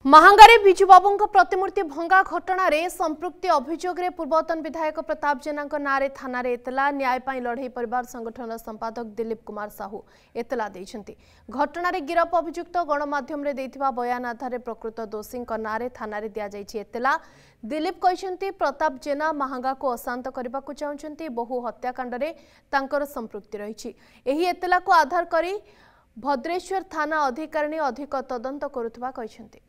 महांगारे बिजुबाबू प्रतिमूर्ति भंगा घटना रे संपृक्ति अभियोग रे पूर्वतन विधायक प्रताप जेना नारे थाना रे एतला न्याय पाई लड़ई परिवार संगठन संपादक दिलीप कुमार साहू एतला देइछंती। घटना रे गिरफ अभियुक्त गणमाध्यम रे देइथिबा बयान आधार प्रकृत दोषी नारे थाना रे दिया जाइछि एतला। दिलीप कहते प्रताप जेना महांगा को अशांत करने को चाहते बहु हत्याकांड रे तांकर संपृक्ति रही। एही एतला को आधार करी भद्रेश्वर थाना अधिकारी अधिक तदंत करुवा कहते।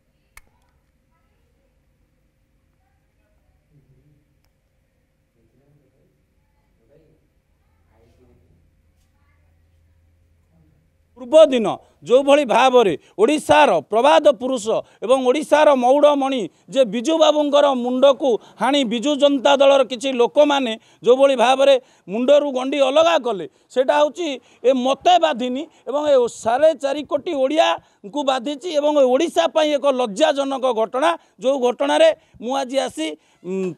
पूर्व दिन जो भली भाव में ओडिशार प्रवाद पुरुष एवं ओडिशार मौड़मणि जे बिजू बाबूंकर मुंड को हाणी बिजू जनता दलर किछि लोक माने जो भली भाव में मुंडरू गंडी अलगा कले सेटा होची ए मते बाधिनी एवं ए 4.5 कोटी ओडिया को बाधिची एवं ओडिशा पई एक लज्जाजनक घटना जो घटना रे मु आज आसी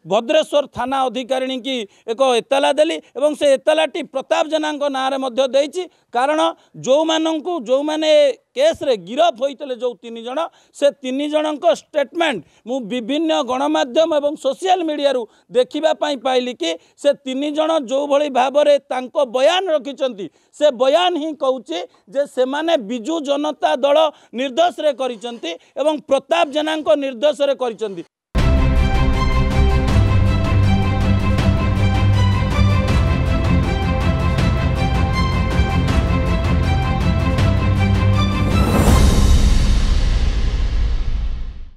भद्रेश्वर थाना अधिकारी की एक एतला देली एवं से एतलाटी प्रताप जेना नारे मध्य देइछि। कारण जो माने केस रे गिरफ होइतले जो 3 जण से 3 जनक स्टेटमेंट मु विभिन्न गणमाध्यम एवं सोशल मीडिया रु देखिबा पाई पाइली कि से 3 जण जो भली भाव रे तांको बयान रखिचंती से बयान ही कहूचे जे से माने बिजू जनता दल निर्देश रे करिचंती एवं प्रताप जेना निर्देश रे करिचंती।